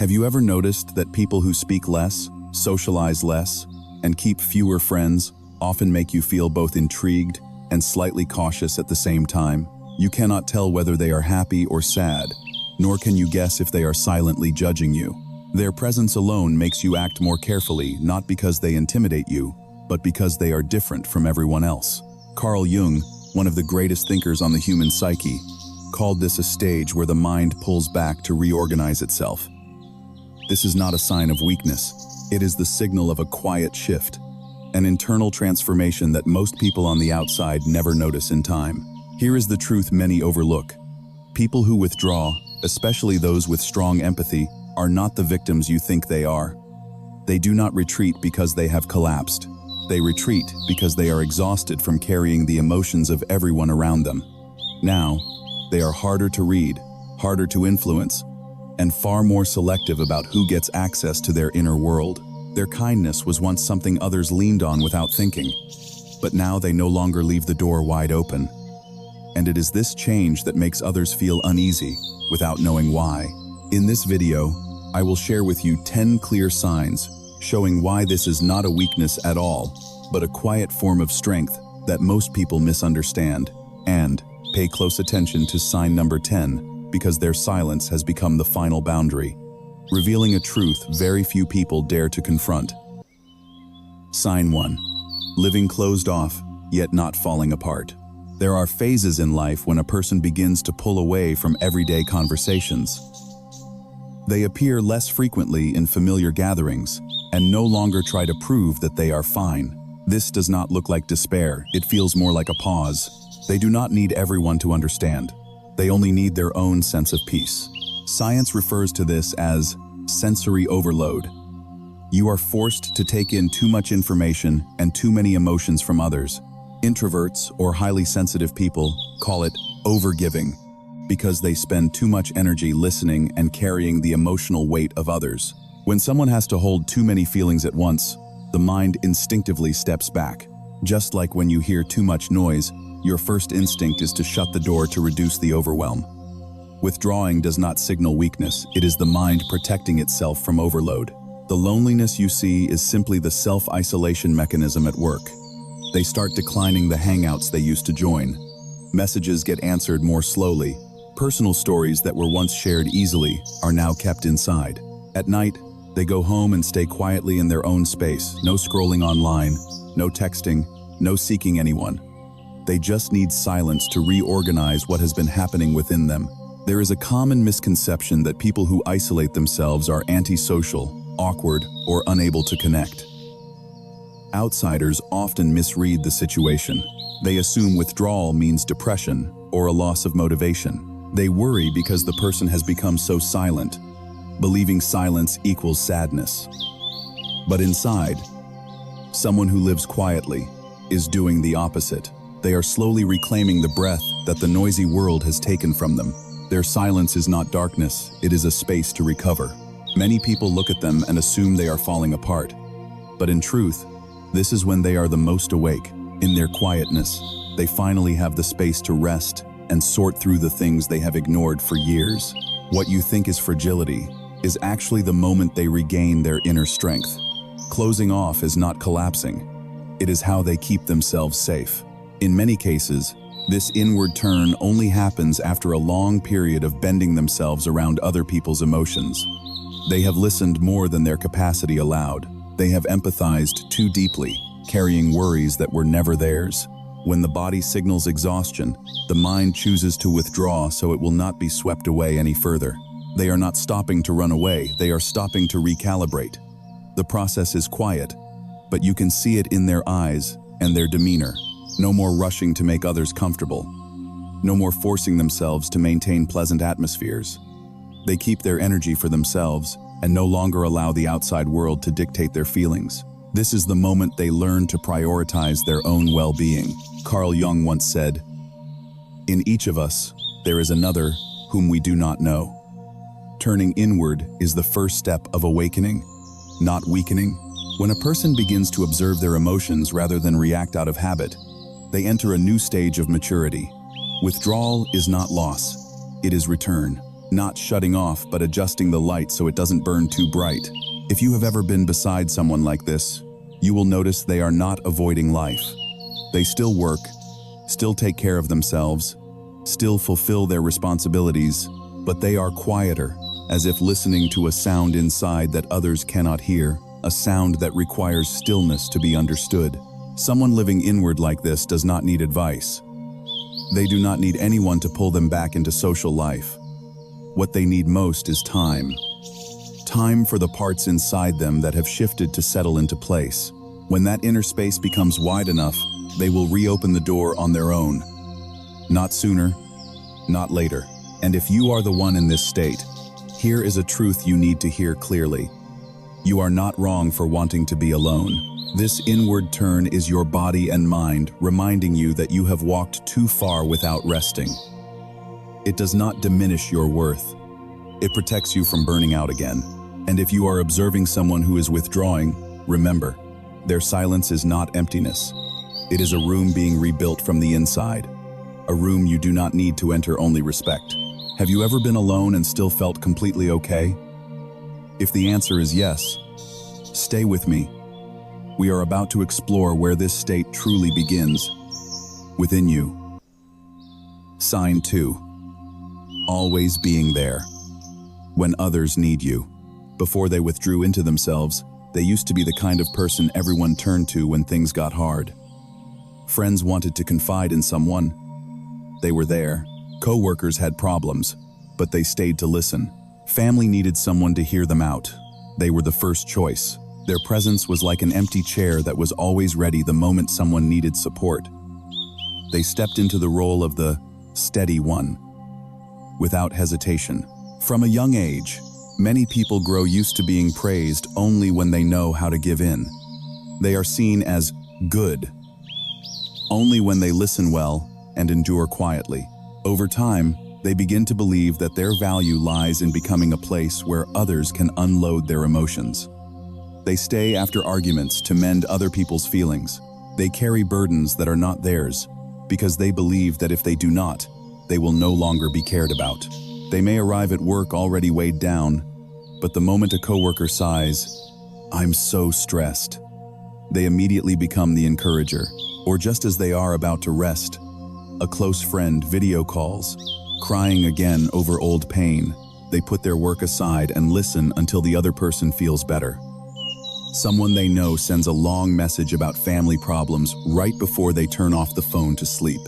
Have you ever noticed that people who speak less, socialize less, and keep fewer friends often make you feel both intrigued and slightly cautious at the same time? You cannot tell whether they are happy or sad, nor can you guess if they are silently judging you. Their presence alone makes you act more carefully, not because they intimidate you, but because they are different from everyone else. Carl Jung, one of the greatest thinkers on the human psyche, called this a stage where the mind pulls back to reorganize itself. This is not a sign of weakness. It is the signal of a quiet shift, an internal transformation that most people on the outside never notice in time. Here is the truth many overlook. People who withdraw, especially those with strong empathy, are not the victims you think they are. They do not retreat because they have collapsed. They retreat because they are exhausted from carrying the emotions of everyone around them. Now, they are harder to read, harder to influence, and far more selective about who gets access to their inner world. Their kindness was once something others leaned on without thinking, but now they no longer leave the door wide open. And it is this change that makes others feel uneasy without knowing why. In this video, I will share with you 10 clear signs showing why this is not a weakness at all, but a quiet form of strength that most people misunderstand. And pay close attention to sign number 10, because their silence has become the final boundary, revealing a truth very few people dare to confront. Sign 1. Living closed off, yet not falling apart. There are phases in life when a person begins to pull away from everyday conversations. They appear less frequently in familiar gatherings and no longer try to prove that they are fine. This does not look like despair. It feels more like a pause. They do not need everyone to understand. They only need their own sense of peace. Science refers to this as sensory overload. You are forced to take in too much information and too many emotions from others. Introverts, or highly sensitive people, call it overgiving, because they spend too much energy listening and carrying the emotional weight of others. When someone has to hold too many feelings at once, the mind instinctively steps back. Just like when you hear too much noise, your first instinct is to shut the door to reduce the overwhelm. Withdrawing does not signal weakness. It is the mind protecting itself from overload. The loneliness you see is simply the self-isolation mechanism at work. They start declining the hangouts they used to join. Messages get answered more slowly. Personal stories that were once shared easily are now kept inside. At night, they go home and stay quietly in their own space. No scrolling online, no texting, no seeking anyone. They just need silence to reorganize what has been happening within them. There is a common misconception that people who isolate themselves are antisocial, awkward, or unable to connect. Outsiders often misread the situation. They assume withdrawal means depression or a loss of motivation. They worry because the person has become so silent, believing silence equals sadness. But inside, someone who lives quietly is doing the opposite. They are slowly reclaiming the breath that the noisy world has taken from them. Their silence is not darkness, it is a space to recover. Many people look at them and assume they are falling apart. But in truth, this is when they are the most awake. In their quietness, they finally have the space to rest and sort through the things they have ignored for years. What you think is fragility is actually the moment they regain their inner strength. Closing off is not collapsing. It is how they keep themselves safe. In many cases, this inward turn only happens after a long period of bending themselves around other people's emotions. They have listened more than their capacity allowed. They have empathized too deeply, carrying worries that were never theirs. When the body signals exhaustion, the mind chooses to withdraw so it will not be swept away any further. They are not stopping to run away, they are stopping to recalibrate. The process is quiet, but you can see it in their eyes and their demeanor. No more rushing to make others comfortable. No more forcing themselves to maintain pleasant atmospheres. They keep their energy for themselves and no longer allow the outside world to dictate their feelings. This is the moment they learn to prioritize their own well-being. Carl Jung once said, "In each of us, there is another whom we do not know." Turning inward is the first step of awakening, not weakening. When a person begins to observe their emotions rather than react out of habit, they enter a new stage of maturity. Withdrawal is not loss, it is return. not shutting off but adjusting the light so it doesn't burn too bright. If you have ever been beside someone like this, you will notice they are not avoiding life. They still work, still take care of themselves, still fulfill their responsibilities, but they are quieter, as if listening to a sound inside that others cannot hear, a sound that requires stillness to be understood. Someone living inward like this does not need advice. They do not need anyone to pull them back into social life. What they need most is time. Time for the parts inside them that have shifted to settle into place. When that inner space becomes wide enough, they will reopen the door on their own. Not sooner, not later. And if you are the one in this state, here is a truth you need to hear clearly. You are not wrong for wanting to be alone. This inward turn is your body and mind reminding you that you have walked too far without resting. It does not diminish your worth. It protects you from burning out again. And if you are observing someone who is withdrawing, remember, their silence is not emptiness. It is a room being rebuilt from the inside. A room you do not need to enter, only respect. Have you ever been alone and still felt completely okay? If the answer is yes, stay with me. We are about to explore where this state truly begins. Within you. Sign 2. Always being there. When others need you. Before they withdrew into themselves, they used to be the kind of person everyone turned to when things got hard. Friends wanted to confide in someone. They were there. Co-workers had problems, but they stayed to listen. Family needed someone to hear them out. They were the first choice. Their presence was like an empty chair that was always ready the moment someone needed support. They stepped into the role of the steady one, without hesitation. From a young age, many people grow used to being praised only when they know how to give in. They are seen as good only when they listen well and endure quietly. Over time, they begin to believe that their value lies in becoming a place where others can unload their emotions. They stay after arguments to mend other people's feelings. They carry burdens that are not theirs because they believe that if they do not, they will no longer be cared about. They may arrive at work already weighed down, but the moment a coworker sighs, "I'm so stressed," they immediately become the encourager. Or just as they are about to rest, a close friend video calls, crying again over old pain. They put their work aside and listen until the other person feels better. Someone they know sends a long message about family problems right before they turn off the phone to sleep.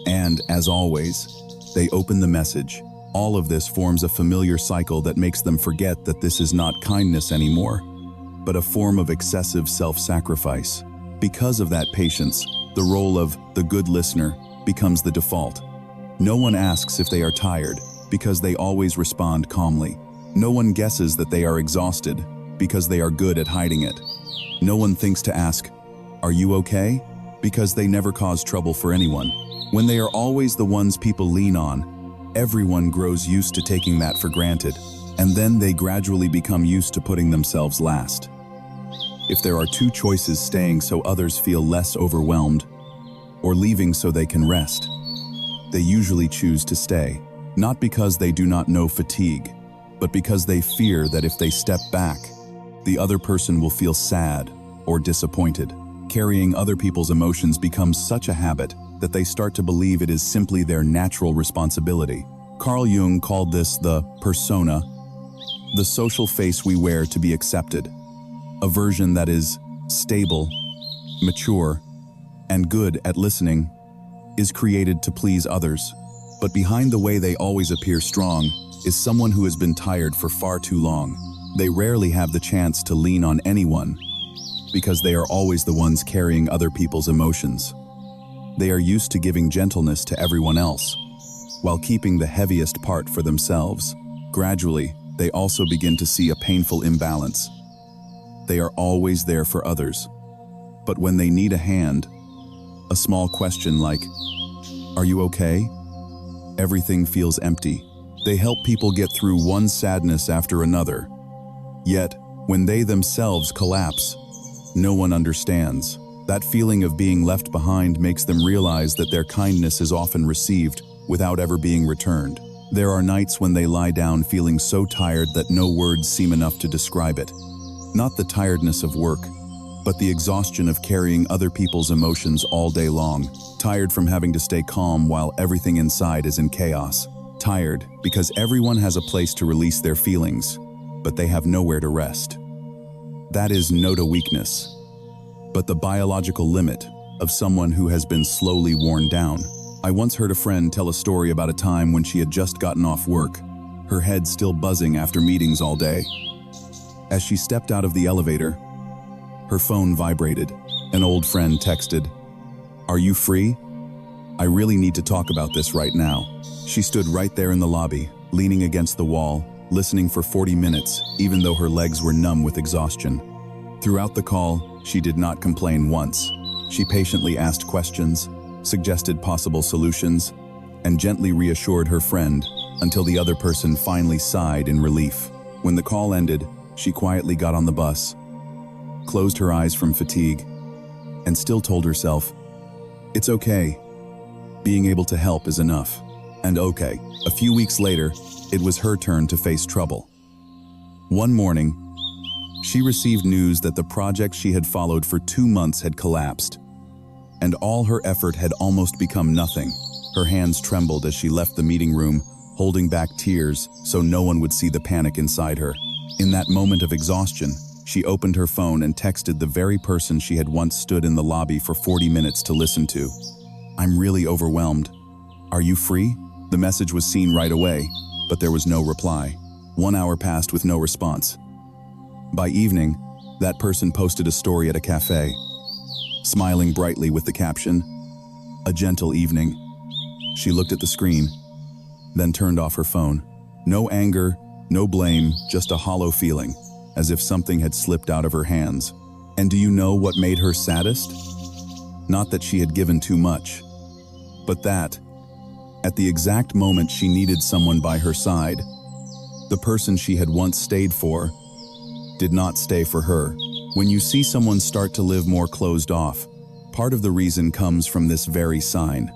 And, as always, they open the message. All of this forms a familiar cycle that makes them forget that this is not kindness anymore, but a form of excessive self-sacrifice. Because of that patience, the role of the good listener becomes the default. No one asks if they are tired, because they always respond calmly. No one guesses that they are exhausted, because they are good at hiding it. No one thinks to ask, "Are you okay?" because they never cause trouble for anyone. When they are always the ones people lean on, everyone grows used to taking that for granted, and then they gradually become used to putting themselves last. If there are two choices, staying so others feel less overwhelmed, or leaving so they can rest, they usually choose to stay, not because they do not know fatigue, but because they fear that if they step back, the other person will feel sad or disappointed. Carrying other people's emotions becomes such a habit that they start to believe it is simply their natural responsibility. Carl Jung called this the persona, the social face we wear to be accepted, a version that is stable, mature, and good at listening, is created to please others. But behind the way they always appear strong is someone who has been tired for far too long. They rarely have the chance to lean on anyone because they are always the ones carrying other people's emotions. They are used to giving gentleness to everyone else, while keeping the heaviest part for themselves. Gradually, they also begin to see a painful imbalance. They are always there for others, but when they need a hand, a small question like, "Are you okay?" everything feels empty. They help people get through one sadness after another. Yet, when they themselves collapse, no one understands. That feeling of being left behind makes them realize that their kindness is often received without ever being returned. There are nights when they lie down feeling so tired that no words seem enough to describe it. Not the tiredness of work, but the exhaustion of carrying other people's emotions all day long. Tired from having to stay calm while everything inside is in chaos. Tired because everyone has a place to release their feelings, but they have nowhere to rest. That is not a weakness, but the biological limit of someone who has been slowly worn down. I once heard a friend tell a story about a time when she had just gotten off work, her head still buzzing after meetings all day. As she stepped out of the elevator, her phone vibrated. An old friend texted, "Are you free? I really need to talk about this right now." She stood right there in the lobby, leaning against the wall, listening for 40 minutes, even though her legs were numb with exhaustion. Throughout the call, she did not complain once. She patiently asked questions, suggested possible solutions, and gently reassured her friend until the other person finally sighed in relief. When the call ended, she quietly got on the bus, closed her eyes from fatigue, and still told herself, "It's okay. Being able to help is enough." And okay, a few weeks later, it was her turn to face trouble. One morning, she received news that the project she had followed for 2 months had collapsed, and all her effort had almost become nothing. Her hands trembled as she left the meeting room, holding back tears so no one would see the panic inside her. In that moment of exhaustion, she opened her phone and texted the very person she had once stood in the lobby for 40 minutes to listen to. "I'm really overwhelmed. Are you free?" The message was seen right away, but there was no reply. 1 hour passed with no response. By evening, that person posted a story at a cafe, smiling brightly with the caption, "A gentle evening." She looked at the screen, then turned off her phone. No anger, no blame, just a hollow feeling, as if something had slipped out of her hands. And do you know what made her saddest? Not that she had given too much, but that, at the exact moment she needed someone by her side, the person she had once stayed for did not stay for her. When you see someone start to live more closed off, part of the reason comes from this very sign.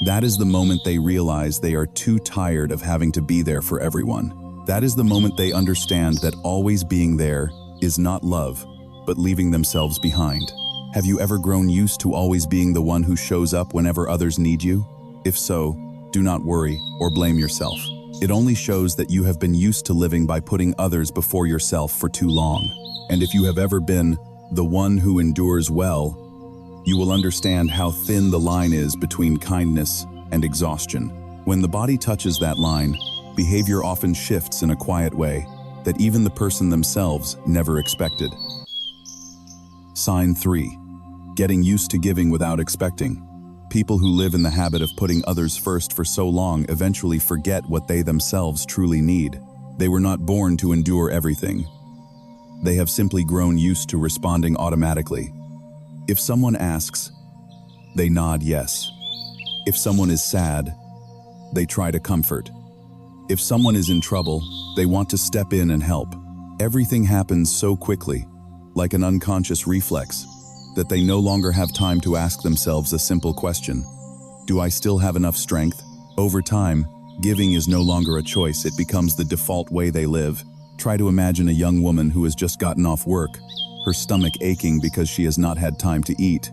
That is the moment they realize they are too tired of having to be there for everyone. That is the moment they understand that always being there is not love, but leaving themselves behind. Have you ever grown used to always being the one who shows up whenever others need you? If so, do not worry or blame yourself. It only shows that you have been used to living by putting others before yourself for too long. And if you have ever been the one who endures well, you will understand how thin the line is between kindness and exhaustion. When the body touches that line, behavior often shifts in a quiet way that even the person themselves never expected. Sign 3. Getting used to giving without expecting. People who live in the habit of putting others first for so long eventually forget what they themselves truly need. They were not born to endure everything. They have simply grown used to responding automatically. If someone asks, they nod yes. If someone is sad, they try to comfort. If someone is in trouble, they want to step in and help. Everything happens so quickly, like an unconscious reflex, that they no longer have time to ask themselves a simple question. Do I still have enough strength? Over time, giving is no longer a choice, it becomes the default way they live. Try to imagine a young woman who has just gotten off work, her stomach aching because she has not had time to eat.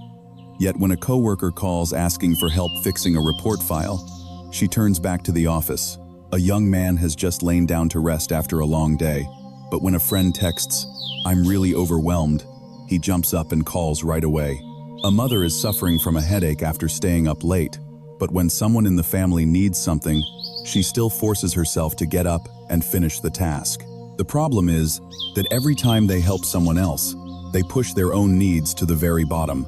Yet when a coworker calls asking for help fixing a report file, she turns back to the office. A young man has just lain down to rest after a long day, but when a friend texts, "I'm really overwhelmed," he jumps up and calls right away. A mother is suffering from a headache after staying up late, but when someone in the family needs something, she still forces herself to get up and finish the task. The problem is that every time they help someone else, they push their own needs to the very bottom.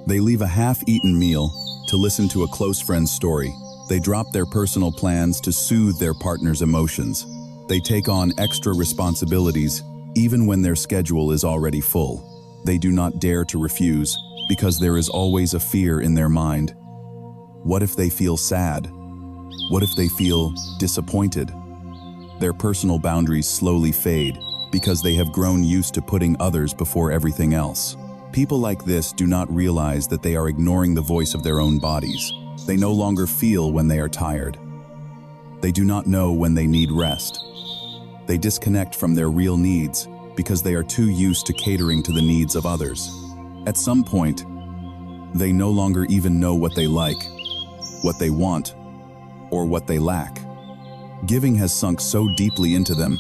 They leave a half-eaten meal to listen to a close friend's story. They drop their personal plans to soothe their partner's emotions. They take on extra responsibilities even when their schedule is already full. They do not dare to refuse because there is always a fear in their mind. What if they feel sad? What if they feel disappointed? Their personal boundaries slowly fade because they have grown used to putting others before everything else. People like this do not realize that they are ignoring the voice of their own bodies. They no longer feel when they are tired. They do not know when they need rest. They disconnect from their real needs because they are too used to catering to the needs of others. At some point, they no longer even know what they like, what they want, or what they lack. Giving has sunk so deeply into them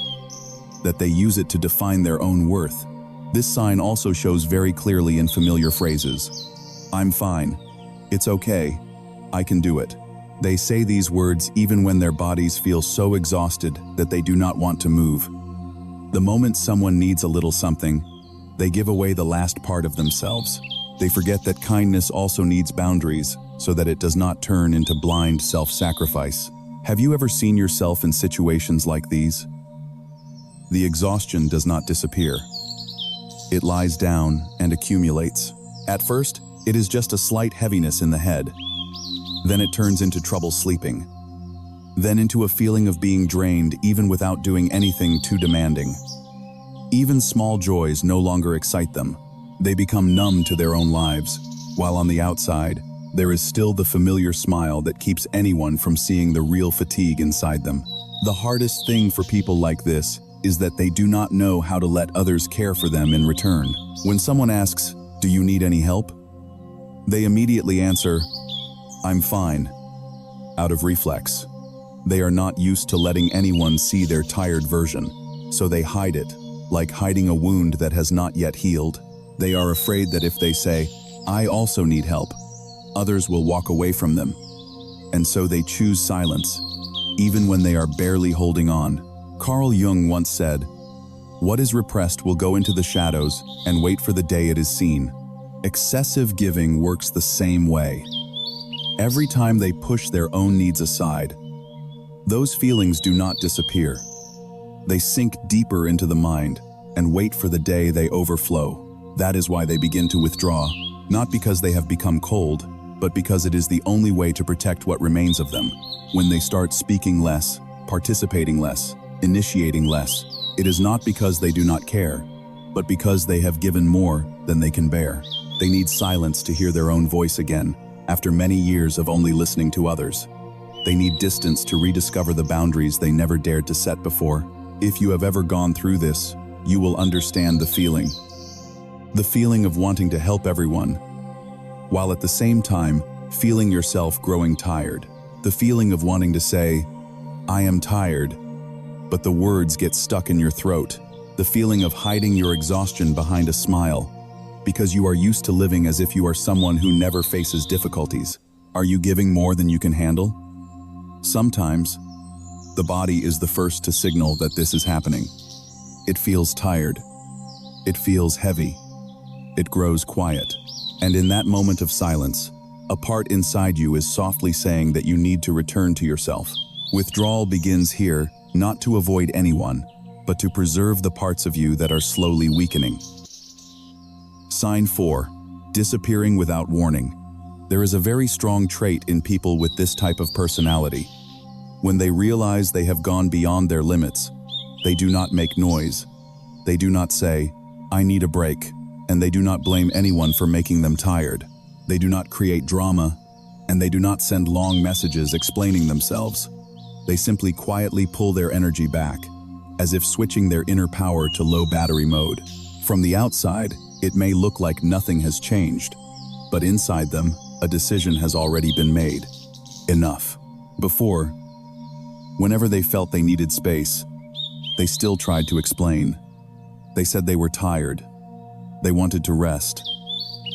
that they use it to define their own worth. This sign also shows very clearly in familiar phrases. I'm fine. It's okay. I can do it. They say these words even when their bodies feel so exhausted that they do not want to move. The moment someone needs a little something, they give away the last part of themselves. They forget that kindness also needs boundaries so that it does not turn into blind self-sacrifice. Have you ever seen yourself in situations like these? The exhaustion does not disappear. It lies down and accumulates. At first, it is just a slight heaviness in the head. Then it turns into trouble sleeping. Then into a feeling of being drained even without doing anything too demanding. Even small joys no longer excite them. They become numb to their own lives, while on the outside, there is still the familiar smile that keeps anyone from seeing the real fatigue inside them. The hardest thing for people like this is that they do not know how to let others care for them in return. When someone asks, "Do you need any help?" they immediately answer, "I'm fine," out of reflex. They are not used to letting anyone see their tired version, so they hide it, like hiding a wound that has not yet healed. They are afraid that if they say, "I also need help," others will walk away from them. And so they choose silence, even when they are barely holding on. Carl Jung once said, "What is repressed will go into the shadows and wait for the day it is seen." Excessive giving works the same way. Every time they push their own needs aside, those feelings do not disappear. They sink deeper into the mind and wait for the day they overflow. That is why they begin to withdraw, not because they have become cold, but because it is the only way to protect what remains of them. When they start speaking less, participating less, initiating less, it is not because they do not care, but because they have given more than they can bear. They need silence to hear their own voice again, after many years of only listening to others. They need distance to rediscover the boundaries they never dared to set before. If you have ever gone through this, you will understand the feeling. The feeling of wanting to help everyone, while at the same time feeling yourself growing tired. The feeling of wanting to say, "I am tired," but the words get stuck in your throat. The feeling of hiding your exhaustion behind a smile, because you are used to living as if you are someone who never faces difficulties. Are you giving more than you can handle? Sometimes, the body is the first to signal that this is happening. It feels tired. It feels heavy. It grows quiet. And in that moment of silence, a part inside you is softly saying that you need to return to yourself. Withdrawal begins here, not to avoid anyone, but to preserve the parts of you that are slowly weakening. Sign 4. Disappearing without warning. There is a very strong trait in people with this type of personality. When they realize they have gone beyond their limits, they do not make noise. They do not say, "I need a break," and they do not blame anyone for making them tired. They do not create drama, and they do not send long messages explaining themselves. They simply quietly pull their energy back, as if switching their inner power to low battery mode. From the outside, it may look like nothing has changed, but inside them, a decision has already been made. Enough. Before, whenever they felt they needed space, they still tried to explain. They said they were tired. They wanted to rest.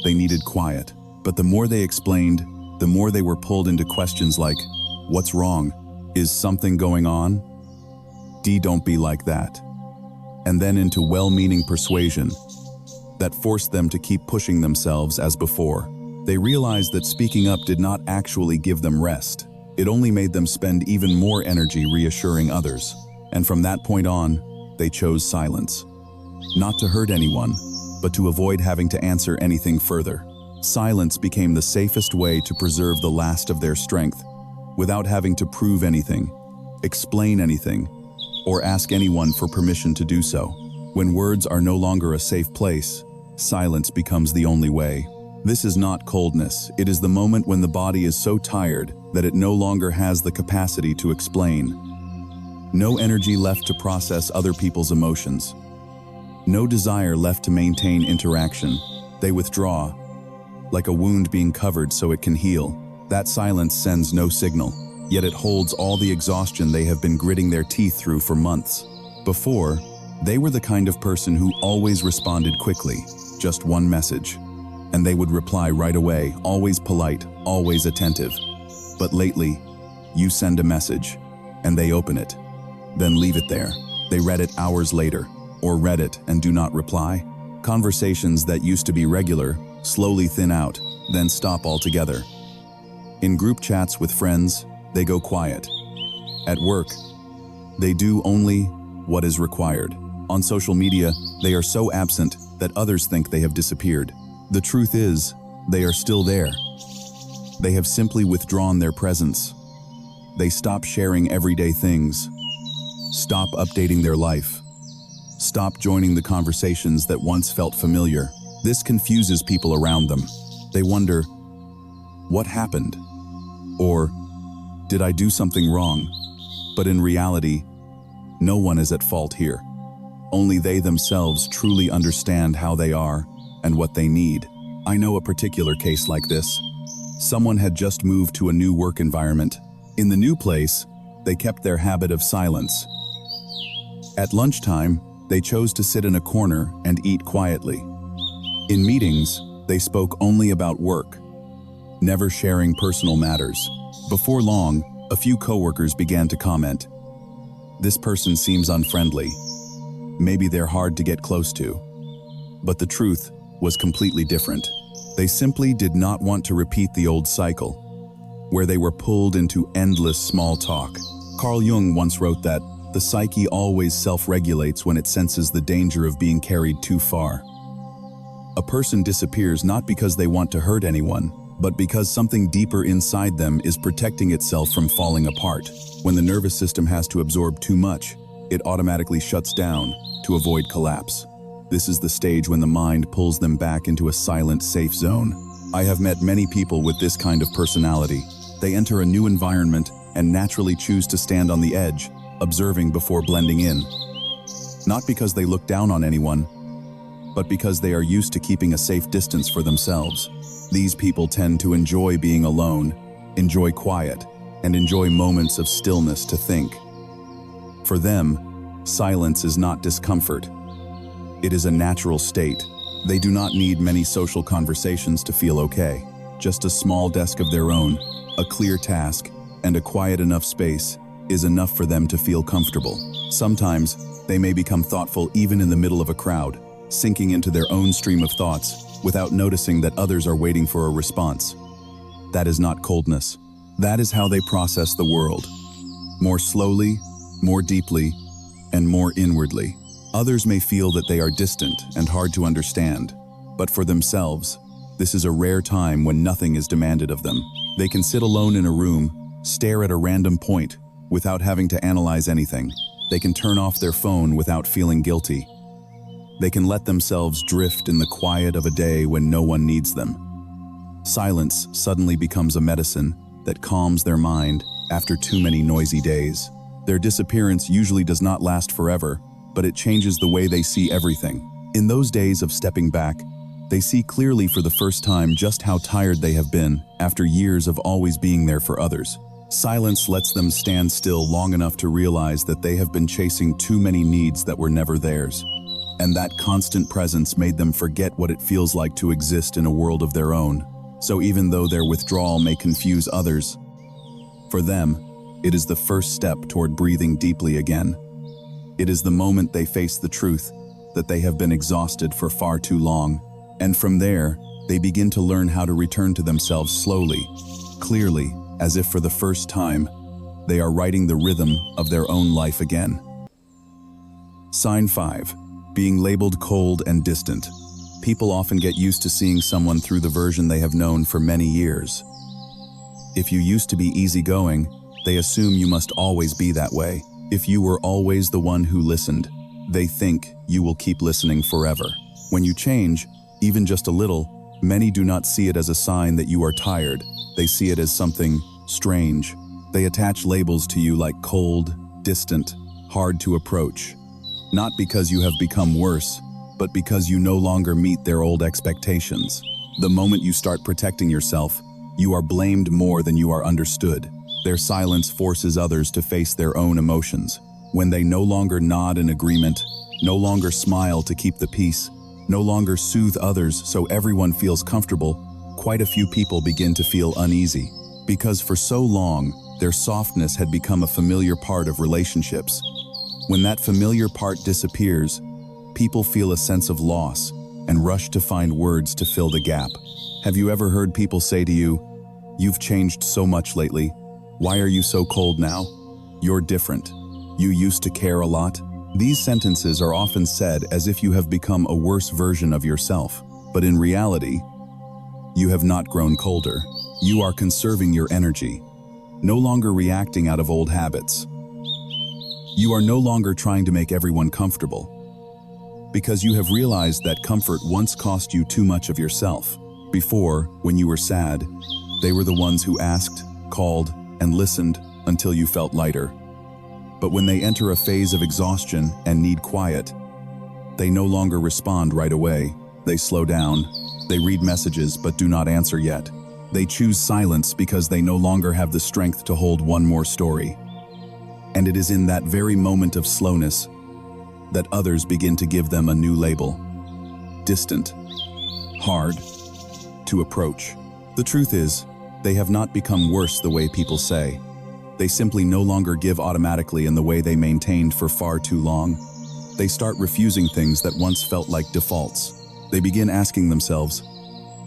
They needed quiet. But the more they explained, the more they were pulled into questions like, "What's wrong? Is something going on? Don't be like that." And then into well-meaning persuasion that forced them to keep pushing themselves as before. They realized that speaking up did not actually give them rest. It only made them spend even more energy reassuring others. And from that point on, they chose silence. Not to hurt anyone, but to avoid having to answer anything further. Silence became the safest way to preserve the last of their strength, without having to prove anything, explain anything, or ask anyone for permission to do so. When words are no longer a safe place, silence becomes the only way. This is not coldness. It is the moment when the body is so tired that it no longer has the capacity to explain. No energy left to process other people's emotions. No desire left to maintain interaction. They withdraw, like a wound being covered so it can heal. That silence sends no signal, yet it holds all the exhaustion they have been gritting their teeth through for months. Before, they were the kind of person who always responded quickly, just one message, and they would reply right away, always polite, always attentive. But lately, you send a message, and they open it, then leave it there. They read it hours later, or read it and do not reply. Conversations that used to be regular slowly thin out, then stop altogether. In group chats with friends, they go quiet. At work, they do only what is required. On social media, they are so absent that others think they have disappeared. The truth is, they are still there. They have simply withdrawn their presence. They stop sharing everyday things. Stop updating their life. Stop joining the conversations that once felt familiar. This confuses people around them. They wonder, what happened? Or, did I do something wrong? But in reality, no one is at fault here. Only they themselves truly understand how they are and what they need. I know a particular case like this. Someone had just moved to a new work environment. In the new place, they kept their habit of silence. At lunchtime, they chose to sit in a corner and eat quietly. In meetings, they spoke only about work, never sharing personal matters. Before long, a few coworkers began to comment, "This person seems unfriendly. Maybe they're hard to get close to." But the truth was completely different. They simply did not want to repeat the old cycle, where they were pulled into endless small talk. Carl Jung once wrote that the psyche always self-regulates when it senses the danger of being carried too far. A person disappears not because they want to hurt anyone, but because something deeper inside them is protecting itself from falling apart. When the nervous system has to absorb too much, it automatically shuts down to avoid collapse. This is the stage when the mind pulls them back into a silent, safe zone. I have met many people with this kind of personality. They enter a new environment and naturally choose to stand on the edge, observing before blending in. Not because they look down on anyone, but because they are used to keeping a safe distance for themselves. These people tend to enjoy being alone, enjoy quiet, and enjoy moments of stillness to think. For them, silence is not discomfort. It is a natural state. They do not need many social conversations to feel okay. Just a small desk of their own, a clear task, and a quiet enough space is enough for them to feel comfortable. Sometimes, they may become thoughtful even in the middle of a crowd, sinking into their own stream of thoughts without noticing that others are waiting for a response. That is not coldness. That is how they process the world. More slowly, more deeply, and more inwardly. Others may feel that they are distant and hard to understand, but for themselves, this is a rare time when nothing is demanded of them. They can sit alone in a room, stare at a random point, without having to analyze anything. They can turn off their phone without feeling guilty. They can let themselves drift in the quiet of a day when no one needs them. Silence suddenly becomes a medicine that calms their mind after too many noisy days. Their disappearance usually does not last forever, but it changes the way they see everything. In those days of stepping back, they see clearly for the first time just how tired they have been after years of always being there for others. Silence lets them stand still long enough to realize that they have been chasing too many needs that were never theirs. And that constant presence made them forget what it feels like to exist in a world of their own. So even though their withdrawal may confuse others, for them, it is the first step toward breathing deeply again. It is the moment they face the truth that they have been exhausted for far too long. And from there, they begin to learn how to return to themselves slowly, clearly, as if for the first time, they are writing the rhythm of their own life again. Sign 5. Being labeled cold and distant. People often get used to seeing someone through the version they have known for many years. If you used to be easygoing, they assume you must always be that way. If you were always the one who listened, they think you will keep listening forever. When you change, even just a little, Many do not see it as a sign that you are tired. They see it as something strange. They attach labels to you like cold, distant, hard to approach. Not because you have become worse, but because you no longer meet their old expectations. The moment you start protecting yourself, you are blamed more than you are understood. Their silence forces others to face their own emotions. When they no longer nod in agreement, no longer smile to keep the peace, no longer soothe others so everyone feels comfortable, quite a few people begin to feel uneasy. Because for so long, their softness had become a familiar part of relationships. When that familiar part disappears, people feel a sense of loss and rush to find words to fill the gap. Have you ever heard people say to you, "You've changed so much lately. Why are you so cold now? You're different. You used to care a lot." These sentences are often said as if you have become a worse version of yourself. But in reality, you have not grown colder. You are conserving your energy, no longer reacting out of old habits. You are no longer trying to make everyone comfortable, because you have realized that comfort once cost you too much of yourself. Before, when you were sad, they were the ones who asked, called, and listened until you felt lighter. But when they enter a phase of exhaustion and need quiet, they no longer respond right away. They slow down. They read messages but do not answer yet. They choose silence because they no longer have the strength to hold one more story. And it is in that very moment of slowness that others begin to give them a new label. Distant. Hard to approach. The truth is, they have not become worse the way people say. They simply no longer give automatically in the way they maintained for far too long. They start refusing things that once felt like defaults. They begin asking themselves,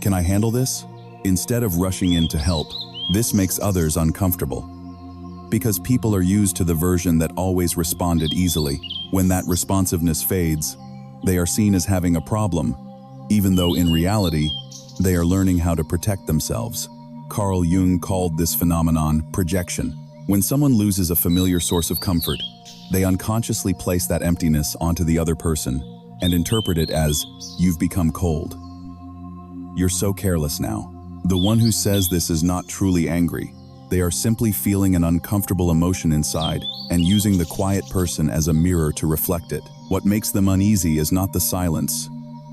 "Can I handle this?" Instead of rushing in to help. This makes others uncomfortable. Because people are used to the version that always responded easily. When that responsiveness fades, they are seen as having a problem, even though in reality, they are learning how to protect themselves. Carl Jung called this phenomenon projection. When someone loses a familiar source of comfort, they unconsciously place that emptiness onto the other person and interpret it as, "You've become cold. You're so careless now." The one who says this is not truly angry. They are simply feeling an uncomfortable emotion inside and using the quiet person as a mirror to reflect it. What makes them uneasy is not the silence,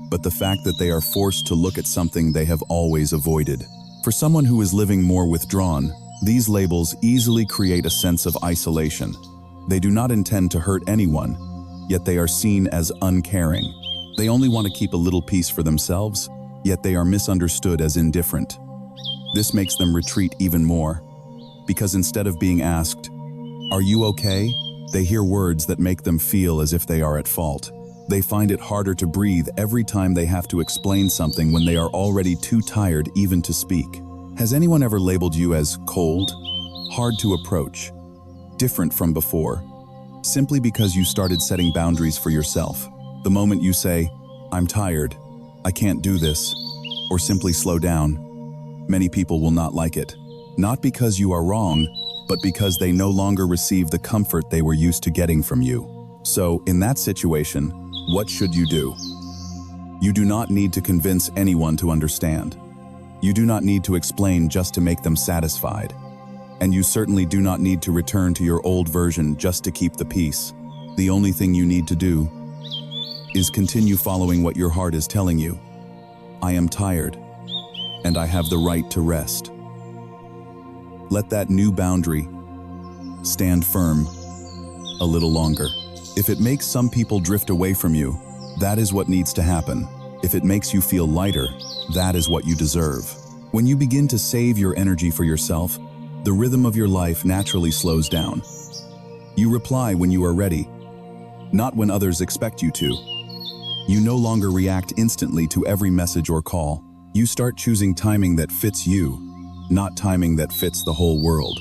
but the fact that they are forced to look at something they have always avoided. For someone who is living more withdrawn, these labels easily create a sense of isolation. They do not intend to hurt anyone, yet they are seen as uncaring. They only want to keep a little peace for themselves, yet they are misunderstood as indifferent. This makes them retreat even more, because instead of being asked, "Are you okay?" they hear words that make them feel as if they are at fault. They find it harder to breathe every time they have to explain something when they are already too tired even to speak. Has anyone ever labeled you as cold, hard to approach, different from before, simply because you started setting boundaries for yourself? The moment you say, "I'm tired, I can't do this," or simply slow down, many people will not like it. Not because you are wrong, but because they no longer receive the comfort they were used to getting from you. So, in that situation, what should you do? You do not need to convince anyone to understand. You do not need to explain just to make them satisfied. And you certainly do not need to return to your old version just to keep the peace. The only thing you need to do is continue following what your heart is telling you. I am tired, and I have the right to rest. Let that new boundary stand firm a little longer. If it makes some people drift away from you, that is what needs to happen. If it makes you feel lighter, that is what you deserve. When you begin to save your energy for yourself, the rhythm of your life naturally slows down. You reply when you are ready, not when others expect you to. You no longer react instantly to every message or call. You start choosing timing that fits you, not timing that fits the whole world.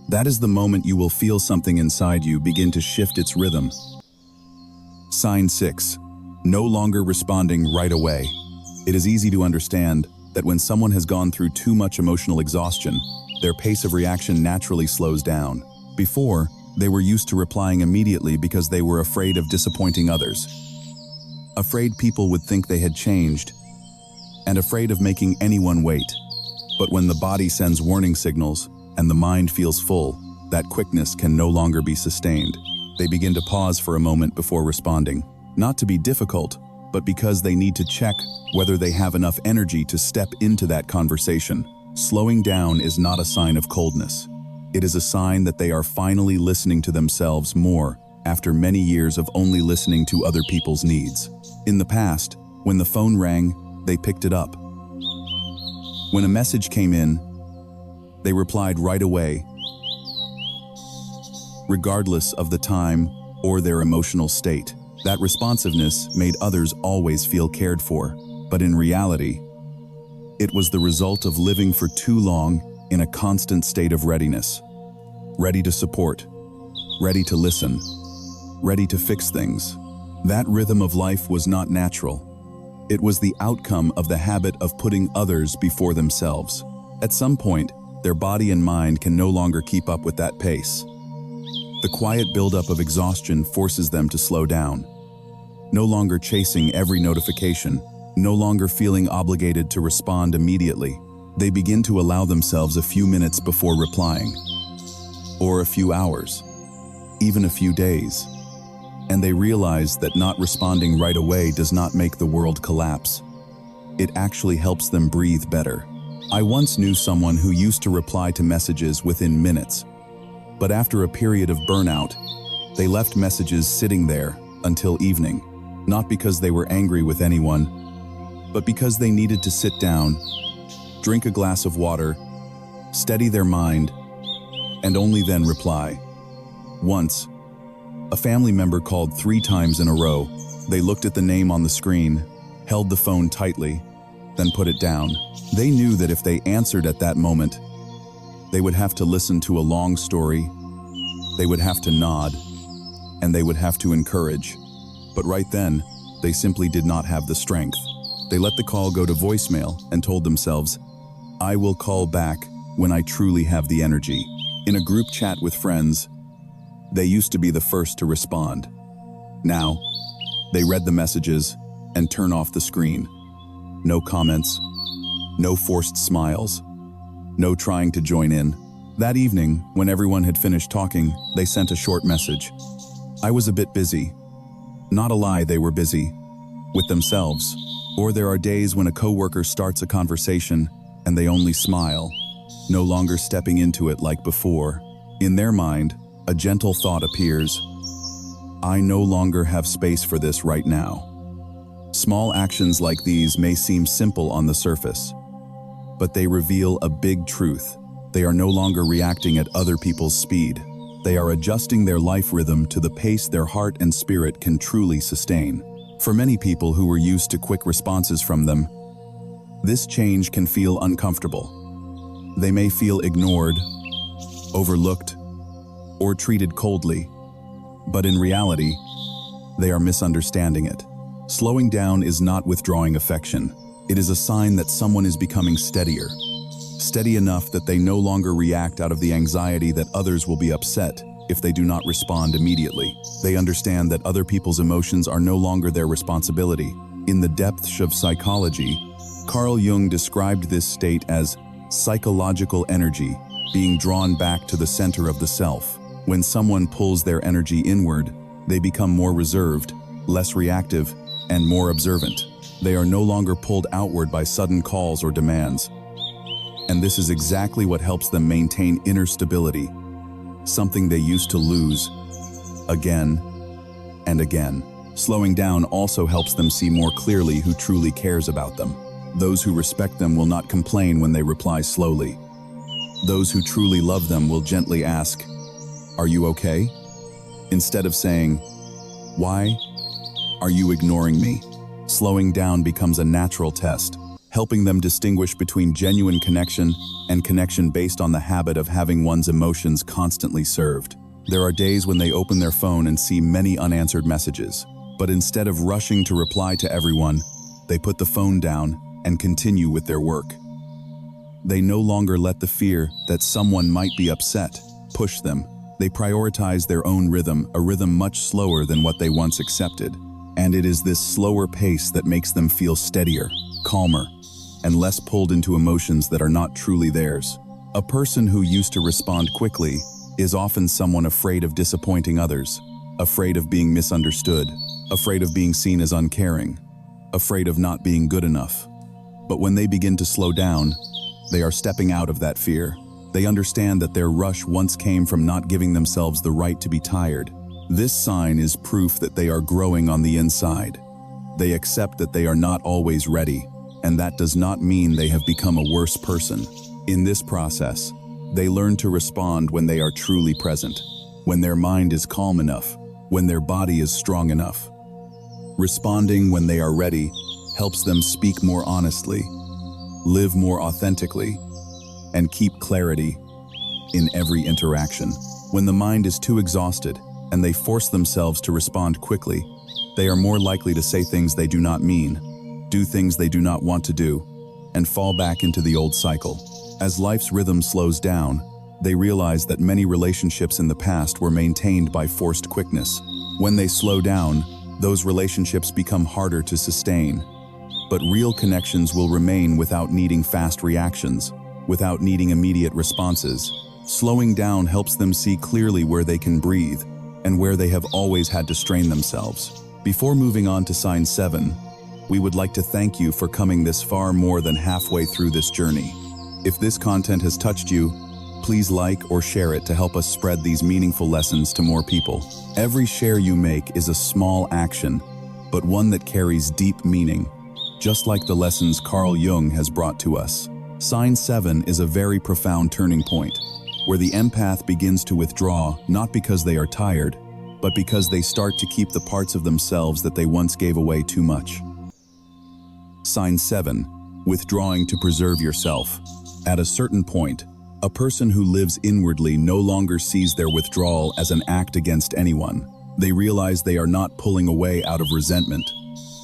That is the moment you will feel something inside you begin to shift its rhythm. Sign 6. No longer responding right away. It is easy to understand that when someone has gone through too much emotional exhaustion, their pace of reaction naturally slows down. Before, they were used to replying immediately because they were afraid of disappointing others. Afraid people would think they had changed. and afraid of making anyone wait. But when the body sends warning signals and the mind feels full, that quickness can no longer be sustained. They begin to pause for a moment before responding, not to be difficult, but because they need to check whether they have enough energy to step into that conversation. Slowing down is not a sign of coldness. It is a sign that they are finally listening to themselves more after many years of only listening to other people's needs. In the past, when the phone rang, they picked it up. When a message came in, they replied right away, regardless of the time or their emotional state. That responsiveness made others always feel cared for, but in reality, it was the result of living for too long in a constant state of readiness. Ready to support, ready to listen, ready to fix things. That rhythm of life was not natural. It was the outcome of the habit of putting others before themselves. At some point, their body and mind can no longer keep up with that pace. The quiet buildup of exhaustion forces them to slow down. No longer chasing every notification, no longer feeling obligated to respond immediately, they begin to allow themselves a few minutes before replying, or a few hours, even a few days. And they realize that not responding right away does not make the world collapse. It actually helps them breathe better. I once knew someone who used to reply to messages within minutes, but after a period of burnout, they left messages sitting there until evening, not because they were angry with anyone, but because they needed to sit down, drink a glass of water, steady their mind, and only then reply. Once, a family member called 3 times in a row. They looked at the name on the screen, held the phone tightly, then put it down. They knew that if they answered at that moment, they would have to listen to a long story, they would have to nod, and they would have to encourage. But right then, they simply did not have the strength. They let the call go to voicemail and told themselves, "I will call back when I truly have the energy." In a group chat with friends, they used to be the first to respond. Now, they read the messages and turn off the screen. No comments, no forced smiles, no trying to join in. That evening, when everyone had finished talking, they sent a short message. "I was a bit busy." Not a lie, they were busy. With themselves. Or there are days when a coworker starts a conversation and they only smile, no longer stepping into it like before. In their mind, a gentle thought appears. "I no longer have space for this right now." Small actions like these may seem simple on the surface, but they reveal a big truth. They are no longer reacting at other people's speed. They are adjusting their life rhythm to the pace their heart and spirit can truly sustain. For many people who were used to quick responses from them, this change can feel uncomfortable. They may feel ignored, overlooked, or treated coldly, but in reality, they are misunderstanding it. Slowing down is not withdrawing affection. It is a sign that someone is becoming steadier. Steady enough that they no longer react out of the anxiety that others will be upset if they do not respond immediately. They understand that other people's emotions are no longer their responsibility. In the depths of psychology, Carl Jung described this state as psychological energy being drawn back to the center of the self. When someone pulls their energy inward, they become more reserved, less reactive, and more observant. They are no longer pulled outward by sudden calls or demands. And this is exactly what helps them maintain inner stability, something they used to lose again and again. Slowing down also helps them see more clearly who truly cares about them. Those who respect them will not complain when they reply slowly. Those who truly love them will gently ask, "Are you okay?" instead of saying, "Why are you ignoring me?" Slowing down becomes a natural test, helping them distinguish between genuine connection and connection based on the habit of having one's emotions constantly served. There are days when they open their phone and see many unanswered messages, but instead of rushing to reply to everyone, they put the phone down and continue with their work. They no longer let the fear that someone might be upset push them. They prioritize their own rhythm, a rhythm much slower than what they once accepted. And it is this slower pace that makes them feel steadier, calmer, and less pulled into emotions that are not truly theirs. A person who used to respond quickly is often someone afraid of disappointing others, afraid of being misunderstood, afraid of being seen as uncaring, afraid of not being good enough. But when they begin to slow down, they are stepping out of that fear. They understand that their rush once came from not giving themselves the right to be tired. This sign is proof that they are growing on the inside. They accept that they are not always ready, and that does not mean they have become a worse person. In this process, they learn to respond when they are truly present, when their mind is calm enough, when their body is strong enough. Responding when they are ready helps them speak more honestly, live more authentically, and keep clarity in every interaction. When the mind is too exhausted and they force themselves to respond quickly, they are more likely to say things they do not mean, do things they do not want to do, and fall back into the old cycle. As life's rhythm slows down, they realize that many relationships in the past were maintained by forced quickness. When they slow down, those relationships become harder to sustain. But real connections will remain without needing fast reactions, without needing immediate responses. Slowing down helps them see clearly where they can breathe and where they have always had to strain themselves. Before moving on to sign 7, we would like to thank you for coming this far, more than halfway through this journey. If this content has touched you, please like or share it to help us spread these meaningful lessons to more people. Every share you make is a small action, but one that carries deep meaning, just like the lessons Carl Jung has brought to us. Sign 7 is a very profound turning point, where the empath begins to withdraw, not because they are tired, but because they start to keep the parts of themselves that they once gave away too much. Sign 7, withdrawing to preserve yourself. At a certain point, a person who lives inwardly no longer sees their withdrawal as an act against anyone. They realize they are not pulling away out of resentment,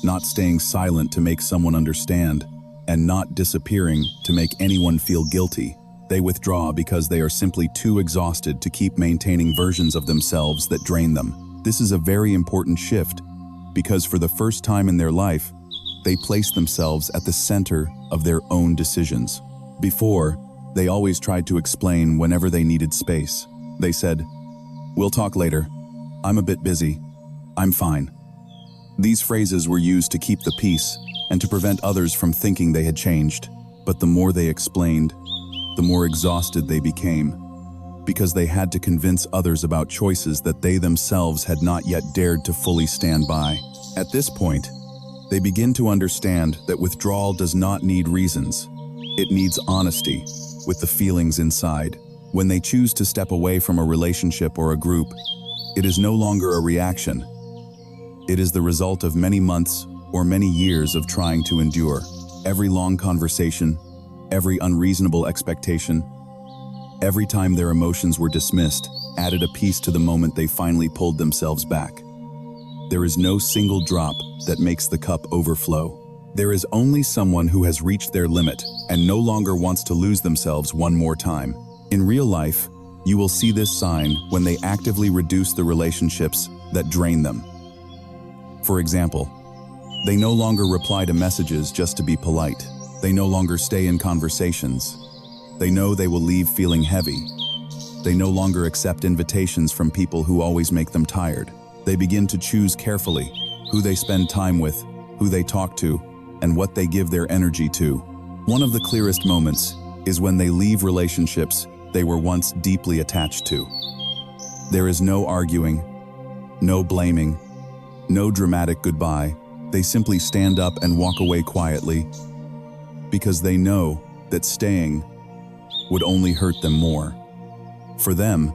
not staying silent to make someone understand, and not disappearing to make anyone feel guilty. They withdraw because they are simply too exhausted to keep maintaining versions of themselves that drain them. This is a very important shift, because for the first time in their life, they place themselves at the center of their own decisions. Before, they always tried to explain whenever they needed space. They said, "We'll talk later. I'm a bit busy. I'm fine." These phrases were used to keep the peace and to prevent others from thinking they had changed. But the more they explained, the more exhausted they became, because they had to convince others about choices that they themselves had not yet dared to fully stand by. At this point, they begin to understand that withdrawal does not need reasons. It needs honesty with the feelings inside. When they choose to step away from a relationship or a group, it is no longer a reaction. It is the result of many months or many years of trying to endure. Every long conversation, every unreasonable expectation, every time their emotions were dismissed, added a piece to the moment they finally pulled themselves back. There is no single drop that makes the cup overflow. There is only someone who has reached their limit and no longer wants to lose themselves one more time. In real life, you will see this sign when they actively reduce the relationships that drain them. For example, they no longer reply to messages just to be polite. They no longer stay in conversations. They know they will leave feeling heavy. They no longer accept invitations from people who always make them tired. They begin to choose carefully who they spend time with, who they talk to, and what they give their energy to. One of the clearest moments is when they leave relationships they were once deeply attached to. There is no arguing, no blaming, no dramatic goodbye. They simply stand up and walk away quietly, because they know that staying would only hurt them more. For them,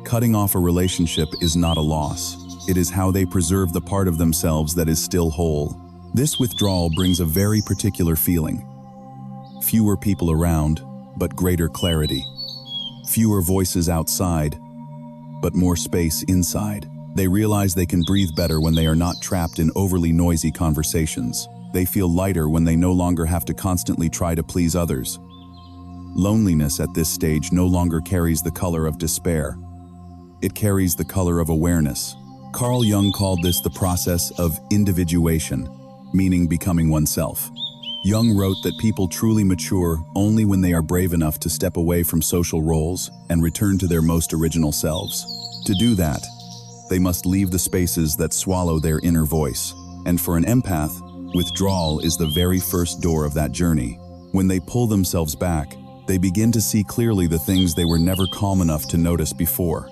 cutting off a relationship is not a loss. It is how they preserve the part of themselves that is still whole. This withdrawal brings a very particular feeling. Fewer people around, but greater clarity. Fewer voices outside, but more space inside. They realize they can breathe better when they are not trapped in overly noisy conversations. They feel lighter when they no longer have to constantly try to please others. Loneliness at this stage no longer carries the color of despair. It carries the color of awareness. Carl Jung called this the process of individuation, meaning becoming oneself. Jung wrote that people truly mature only when they are brave enough to step away from social roles and return to their most original selves. To do that, they must leave the spaces that swallow their inner voice. And for an empath, withdrawal is the very first door of that journey. When they pull themselves back, they begin to see clearly the things they were never calm enough to notice before.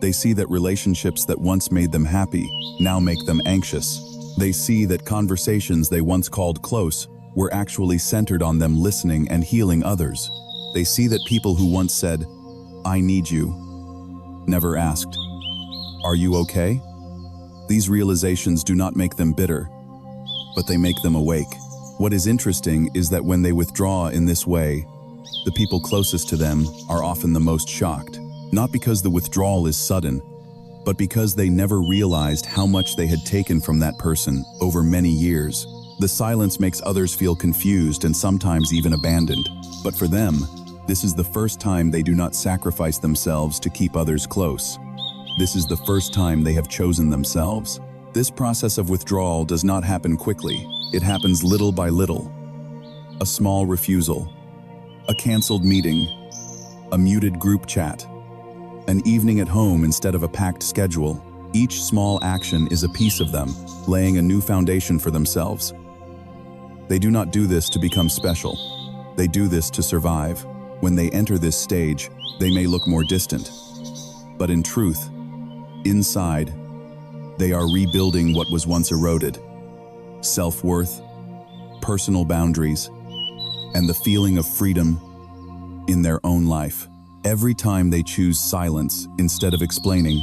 They see that relationships that once made them happy now make them anxious. They see that conversations they once called close were actually centered on them listening and healing others. They see that people who once said, "I need you," never asked, "Are you okay?" These realizations do not make them bitter, but they make them awake. What is interesting is that when they withdraw in this way, the people closest to them are often the most shocked. Not because the withdrawal is sudden, but because they never realized how much they had taken from that person over many years. The silence makes others feel confused and sometimes even abandoned. But for them, this is the first time they do not sacrifice themselves to keep others close. This is the first time they have chosen themselves. This process of withdrawal does not happen quickly. It happens little by little. A small refusal, a canceled meeting, a muted group chat, an evening at home instead of a packed schedule. Each small action is a piece of them, laying a new foundation for themselves. They do not do this to become special. They do this to survive. When they enter this stage, they may look more distant. But in truth, inside, they are rebuilding what was once eroded. Self-worth, personal boundaries, and the feeling of freedom in their own life. Every time they choose silence instead of explaining,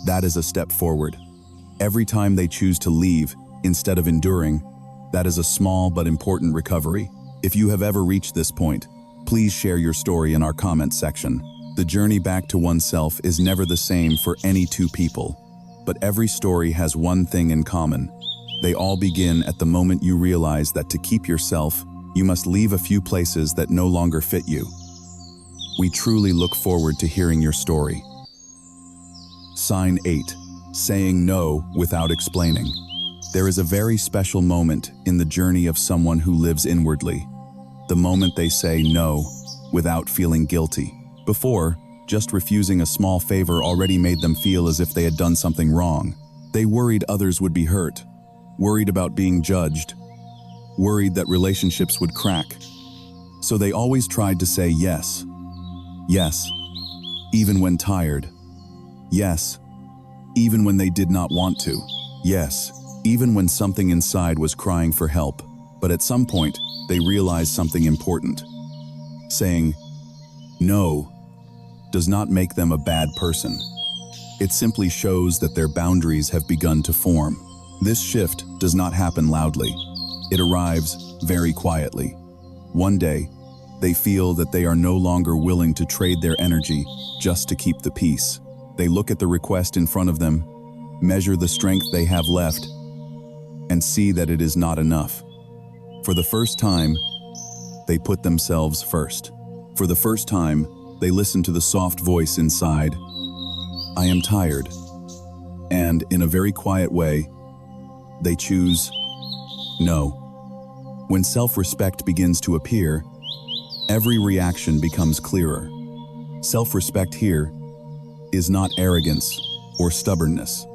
that is a step forward. Every time they choose to leave instead of enduring, that is a small but important recovery. If you have ever reached this point, please share your story in our comment section. The journey back to oneself is never the same for any two people, but every story has one thing in common. They all begin at the moment you realize that to keep yourself, you must leave a few places that no longer fit you. We truly look forward to hearing your story. Sign 8. Saying no without explaining. There is a very special moment in the journey of someone who lives inwardly. The moment they say no without feeling guilty. Before, just refusing a small favor already made them feel as if they had done something wrong. They worried others would be hurt, worried about being judged, worried that relationships would crack. So they always tried to say yes. Yes, even when tired. Yes, even when they did not want to. Yes, even when something inside was crying for help. But at some point, they realized something important. Saying no does not make them a bad person. It simply shows that their boundaries have begun to form. This shift does not happen loudly. It arrives very quietly. One day, they feel that they are no longer willing to trade their energy just to keep the peace. They look at the request in front of them, measure the strength they have left, and see that it is not enough. For the first time, they put themselves first. For the first time, they listen to the soft voice inside. I am tired. And in a very quiet way, they choose no. When self-respect begins to appear, every reaction becomes clearer. Self-respect here is not arrogance or stubbornness.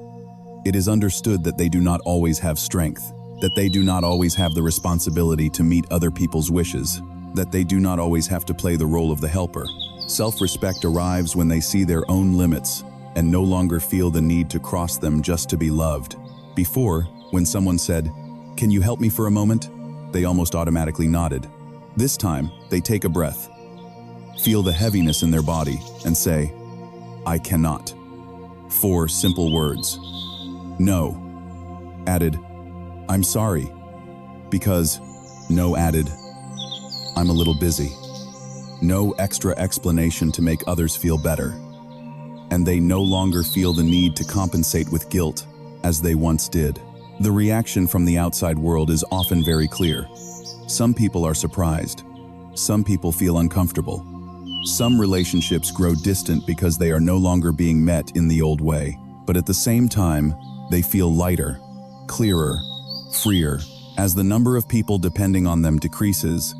It is understood that they do not always have strength, that they do not always have the responsibility to meet other people's wishes, that they do not always have to play the role of the helper. Self-respect arrives when they see their own limits and no longer feel the need to cross them just to be loved. Before, when someone said, "Can you help me for a moment?" they almost automatically nodded. This time, they take a breath, feel the heaviness in their body, and say, I cannot. 4 simple words. No. Added, I'm sorry. Because no added, I'm a little busy. No extra explanation to make others feel better. And they no longer feel the need to compensate with guilt as they once did. The reaction from the outside world is often very clear. Some people are surprised. Some people feel uncomfortable. Some relationships grow distant because they are no longer being met in the old way. But at the same time, they feel lighter, clearer, freer, As the number of people depending on them decreases,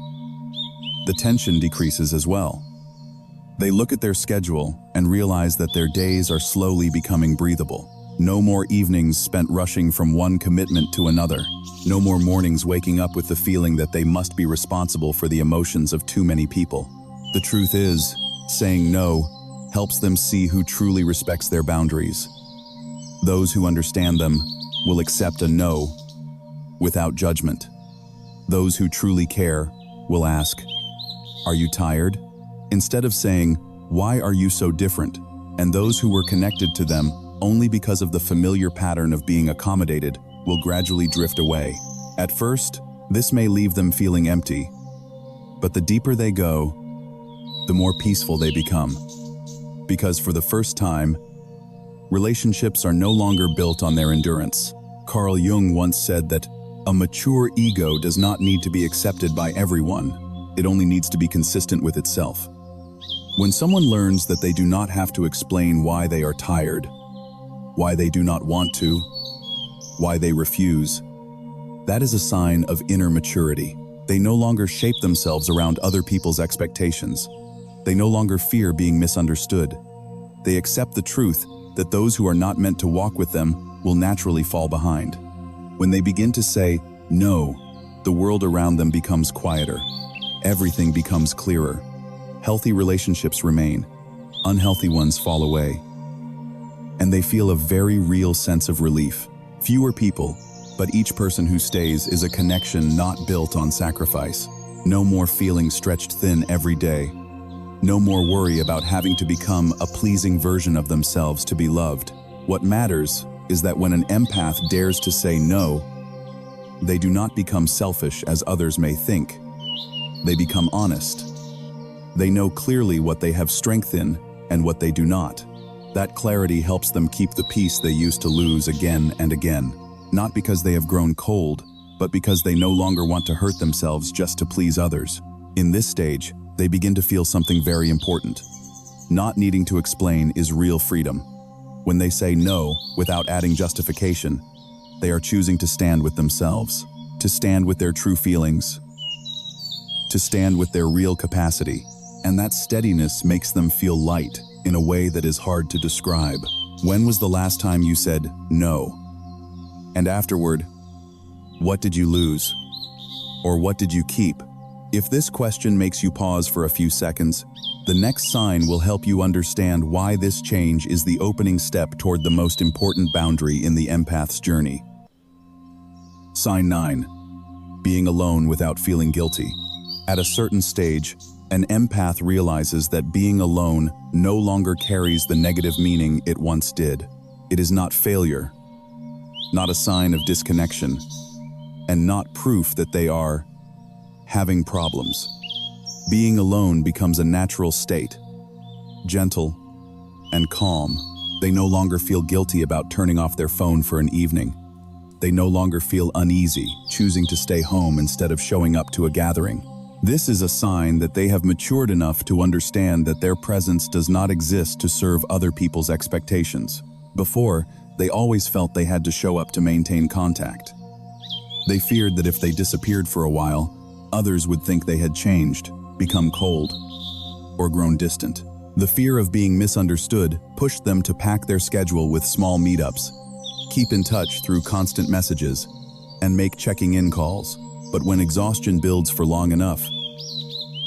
the tension decreases as well. They look at their schedule and realize that their days are slowly becoming breathable. No more evenings spent rushing from one commitment to another. No more mornings waking up with the feeling that they must be responsible for the emotions of too many people. The truth is, saying no helps them see who truly respects their boundaries. Those who understand them will accept a no without judgment. Those who truly care will ask, "Are you tired?" instead of saying, "Why are you so different?" And those who were connected to them only because of the familiar pattern of being accommodated will gradually drift away. At first, this may leave them feeling empty, but the deeper they go, the more peaceful they become. Because for the first time, relationships are no longer built on their endurance. Carl Jung once said that a mature ego does not need to be accepted by everyone. It only needs to be consistent with itself. When someone learns that they do not have to explain why they are tired, why they do not want to, why they refuse, that is a sign of inner maturity. They no longer shape themselves around other people's expectations. They no longer fear being misunderstood. They accept the truth that those who are not meant to walk with them will naturally fall behind. When they begin to say no, the world around them becomes quieter. Everything becomes clearer. Healthy relationships remain. Unhealthy ones fall away. And they feel a very real sense of relief. Fewer people, but each person who stays is a connection not built on sacrifice. No more feeling stretched thin every day. No more worry about having to become a pleasing version of themselves to be loved. What matters is that when an empath dares to say no, they do not become selfish as others may think. They become honest. They know clearly what they have strength in and what they do not. That clarity helps them keep the peace they used to lose again and again. Not because they have grown cold, but because they no longer want to hurt themselves just to please others. In this stage, they begin to feel something very important. Not needing to explain is real freedom. When they say no without adding justification, they are choosing to stand with themselves, to stand with their true feelings, to stand with their real capacity. And that steadiness makes them feel light in a way that is hard to describe. When was the last time you said no? And afterward, what did you lose? Or what did you keep? If this question makes you pause for a few seconds, the next sign will help you understand why this change is the opening step toward the most important boundary in the empath's journey. Sign 9. Being alone without feeling guilty. At a certain stage, an empath realizes that being alone no longer carries the negative meaning it once did. It is not failure, not a sign of disconnection, and not proof that they are having problems. Being alone becomes a natural state, gentle and calm. They no longer feel guilty about turning off their phone for an evening. They no longer feel uneasy, choosing to stay home instead of showing up to a gathering. This is a sign that they have matured enough to understand that their presence does not exist to serve other people's expectations. Before, they always felt they had to show up to maintain contact. They feared that if they disappeared for a while, others would think they had changed, become cold, or grown distant. The fear of being misunderstood pushed them to pack their schedule with small meetups, keep in touch through constant messages, and make checking-in calls. But when exhaustion builds for long enough,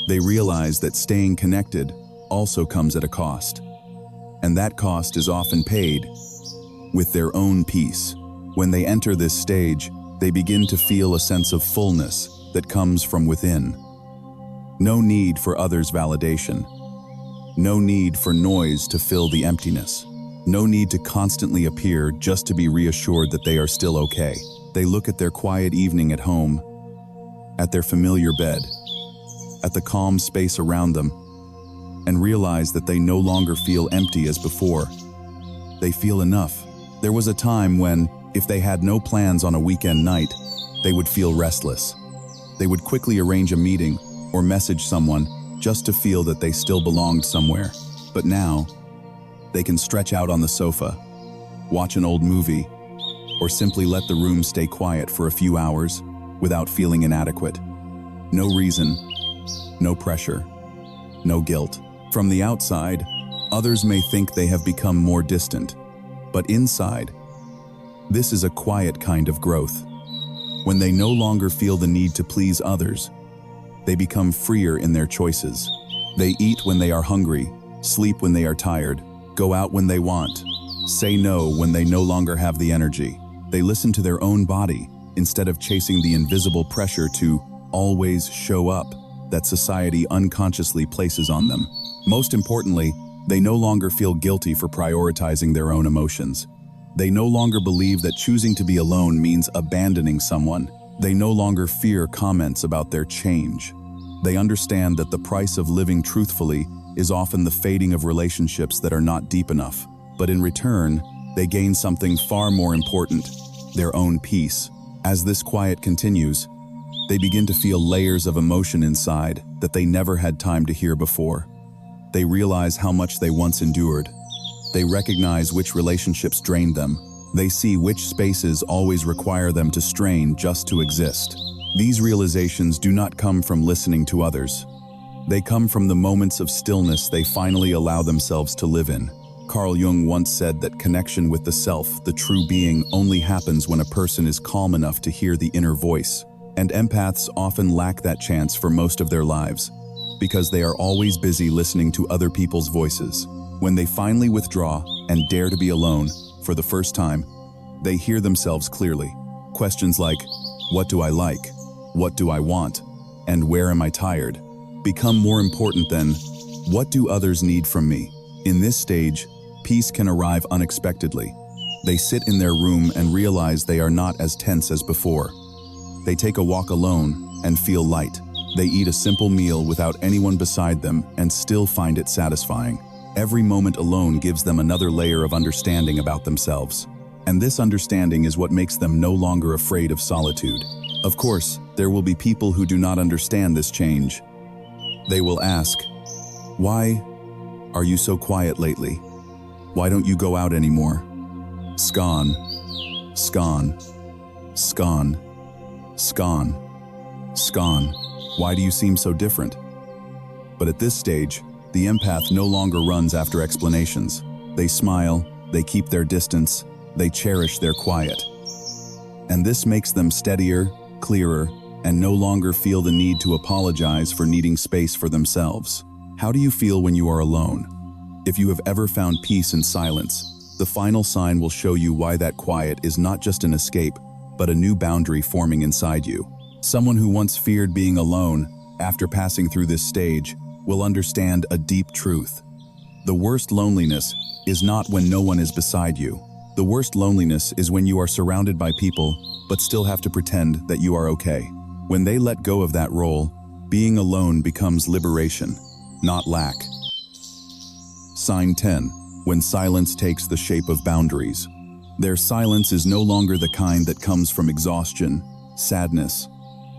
they realize that staying connected also comes at a cost. And that cost is often paid with their own peace. When they enter this stage, they begin to feel a sense of fullness that comes from within. No need for others' validation. No need for noise to fill the emptiness. No need to constantly appear just to be reassured that they are still okay. They look at their quiet evening at home, at their familiar bed, at the calm space around them, and realize that they no longer feel empty as before. They feel enough. There was a time when, if they had no plans on a weekend night, they would feel restless. They would quickly arrange a meeting or message someone just to feel that they still belonged somewhere. But now, they can stretch out on the sofa, watch an old movie, or simply let the room stay quiet for a few hours without feeling inadequate. No reason, no pressure, no guilt. From the outside, others may think they have become more distant, but inside, this is a quiet kind of growth. When they no longer feel the need to please others, they become freer in their choices. They eat when they are hungry, sleep when they are tired, go out when they want, say no when they no longer have the energy. They listen to their own body instead of chasing the invisible pressure to always show up that society unconsciously places on them. Most importantly, they no longer feel guilty for prioritizing their own emotions. They no longer believe that choosing to be alone means abandoning someone. They no longer fear comments about their change. They understand that the price of living truthfully is often the fading of relationships that are not deep enough. But in return, they gain something far more important, their own peace. As this quiet continues, they begin to feel layers of emotion inside that they never had time to hear before. They realize how much they once endured. They recognize which relationships drained them. They see which spaces always require them to strain just to exist. These realizations do not come from listening to others. They come from the moments of stillness they finally allow themselves to live in. Carl Jung once said that connection with the self, the true being, only happens when a person is calm enough to hear the inner voice. And empaths often lack that chance for most of their lives, because they are always busy listening to other people's voices. When they finally withdraw and dare to be alone for the first time, they hear themselves clearly. Questions like, what do I like? What do I want? And where am I tired? Become more important than, what do others need from me? In this stage, peace can arrive unexpectedly. They sit in their room and realize they are not as tense as before. They take a walk alone and feel light. They eat a simple meal without anyone beside them and still find it satisfying. Every moment alone gives them another layer of understanding about themselves. And this understanding is what makes them no longer afraid of solitude. Of course, there will be people who do not understand this change. They will ask, why are you so quiet lately? Why don't you go out anymore? Scone, scone, scone, scone, scone. Why do you seem so different? But at this stage, the empath no longer runs after explanations. They smile, they keep their distance, they cherish their quiet. And this makes them steadier, clearer, and no longer feel the need to apologize for needing space for themselves. How do you feel when you are alone? If you have ever found peace in silence, the final sign will show you why that quiet is not just an escape, but a new boundary forming inside you. Someone who once feared being alone, after passing through this stage, will understand a deep truth. The worst loneliness is not when no one is beside you. The worst loneliness is when you are surrounded by people, but still have to pretend that you are okay. When they let go of that role, being alone becomes liberation, not lack. Sign 10. When silence takes the shape of boundaries. Their silence is no longer the kind that comes from exhaustion, sadness,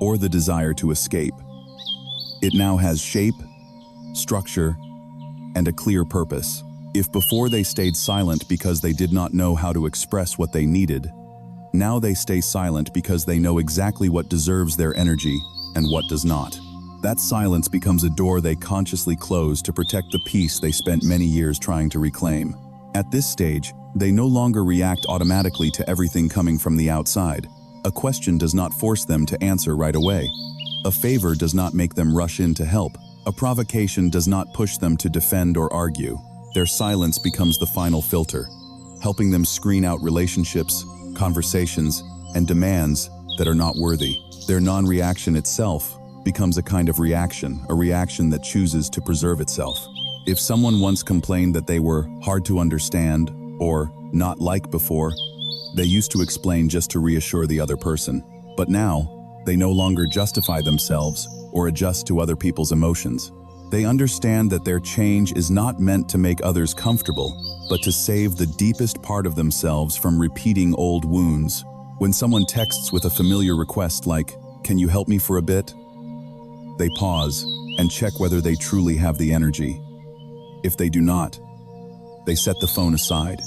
or the desire to escape. It now has shape, structure, and a clear purpose. If before they stayed silent because they did not know how to express what they needed, now they stay silent because they know exactly what deserves their energy and what does not. That silence becomes a door they consciously close to protect the peace they spent many years trying to reclaim. At this stage, they no longer react automatically to everything coming from the outside. A question does not force them to answer right away. A favor does not make them rush in to help. A provocation does not push them to defend or argue. Their silence becomes the final filter, helping them screen out relationships, conversations, and demands that are not worthy. Their non-reaction itself becomes a kind of reaction, a reaction that chooses to preserve itself. If someone once complained that they were hard to understand or not like before, they used to explain just to reassure the other person. But now, they no longer justify themselves or adjust to other people's emotions. They understand that their change is not meant to make others comfortable, but to save the deepest part of themselves from repeating old wounds. When someone texts with a familiar request like, "Can you help me for a bit?" they pause and check whether they truly have the energy. If they do not, they set the phone aside.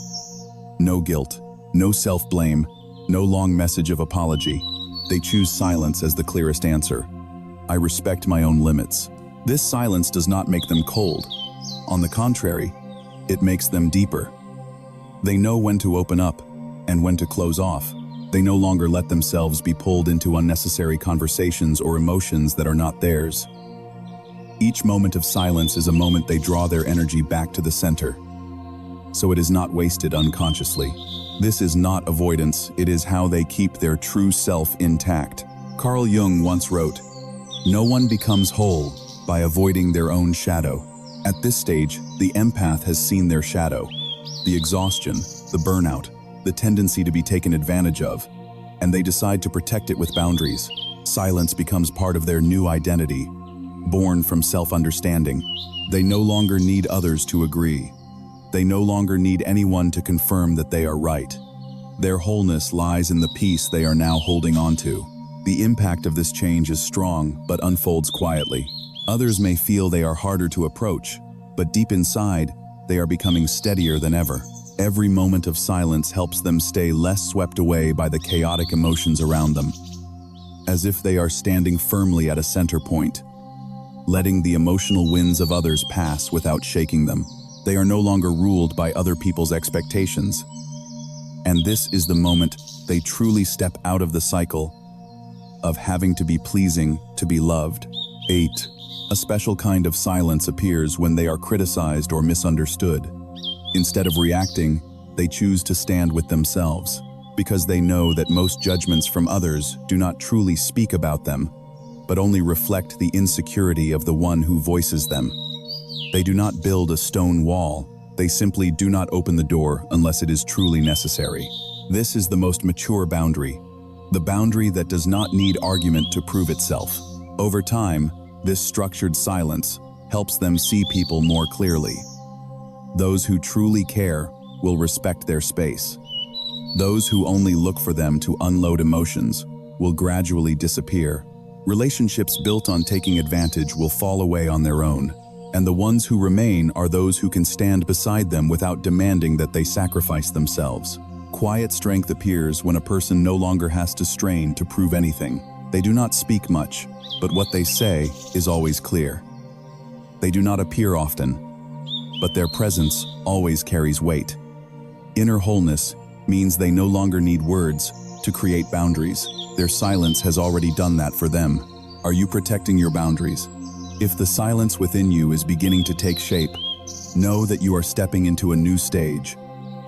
No guilt, no self-blame, no long message of apology. They choose silence as the clearest answer. I respect my own limits. This silence does not make them cold. On the contrary, it makes them deeper. They know when to open up and when to close off. They no longer let themselves be pulled into unnecessary conversations or emotions that are not theirs. Each moment of silence is a moment they draw their energy back to the center, so it is not wasted unconsciously. This is not avoidance, it is how they keep their true self intact. Carl Jung once wrote, "No one becomes whole by avoiding their own shadow." At this stage, the empath has seen their shadow, the exhaustion, the burnout, the tendency to be taken advantage of, and they decide to protect it with boundaries. Silence becomes part of their new identity, born from self-understanding. They no longer need others to agree. They no longer need anyone to confirm that they are right. Their wholeness lies in the peace they are now holding on to. The impact of this change is strong, but unfolds quietly. Others may feel they are harder to approach, but deep inside, they are becoming steadier than ever. Every moment of silence helps them stay less swept away by the chaotic emotions around them, as if they are standing firmly at a center point, letting the emotional winds of others pass without shaking them. They are no longer ruled by other people's expectations. And this is the moment they truly step out of the cycle of having to be pleasing to be loved. 8. A special kind of silence appears when they are criticized or misunderstood. Instead of reacting, they choose to stand with themselves, because they know that most judgments from others do not truly speak about them, but only reflect the insecurity of the one who voices them. They do not build a stone wall, they simply do not open the door unless it is truly necessary. This is the most mature boundary, the boundary that does not need argument to prove itself. Over time, this structured silence helps them see people more clearly. Those who truly care will respect their space. Those who only look for them to unload emotions will gradually disappear. Relationships built on taking advantage will fall away on their own, and the ones who remain are those who can stand beside them without demanding that they sacrifice themselves. Quiet strength appears when a person no longer has to strain to prove anything. They do not speak much, but what they say is always clear. They do not appear often, but their presence always carries weight. Inner wholeness means they no longer need words to create boundaries. Their silence has already done that for them. Are you protecting your boundaries? If the silence within you is beginning to take shape, know that you are stepping into a new stage,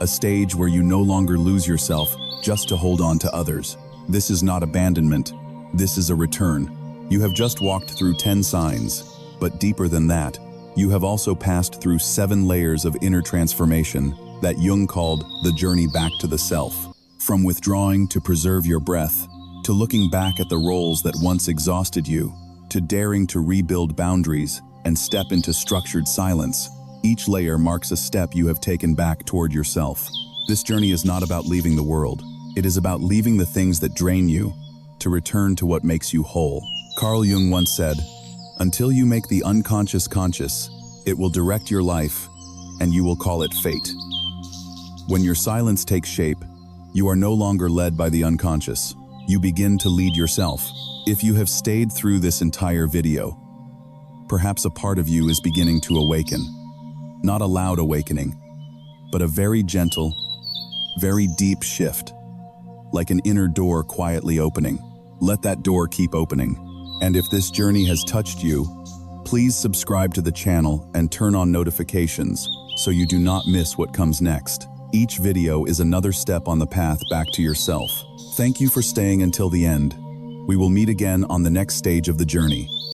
a stage where you no longer lose yourself just to hold on to others. This is not abandonment, this is a return. You have just walked through 10 signs, but deeper than that, you have also passed through 7 layers of inner transformation that Jung called the journey back to the self. From withdrawing to preserve your breath, to looking back at the roles that once exhausted you, to daring to rebuild boundaries and step into structured silence, each layer marks a step you have taken back toward yourself. This journey is not about leaving the world. It is about leaving the things that drain you to return to what makes you whole. Carl Jung once said, "Until you make the unconscious conscious, it will direct your life, and you will call it fate." When your silence takes shape, you are no longer led by the unconscious. You begin to lead yourself. If you have stayed through this entire video, perhaps a part of you is beginning to awaken. Not a loud awakening, but a very gentle, very deep shift, like an inner door quietly opening. Let that door keep opening. And if this journey has touched you, please subscribe to the channel and turn on notifications so you do not miss what comes next. Each video is another step on the path back to yourself. Thank you for staying until the end. We will meet again on the next stage of the journey.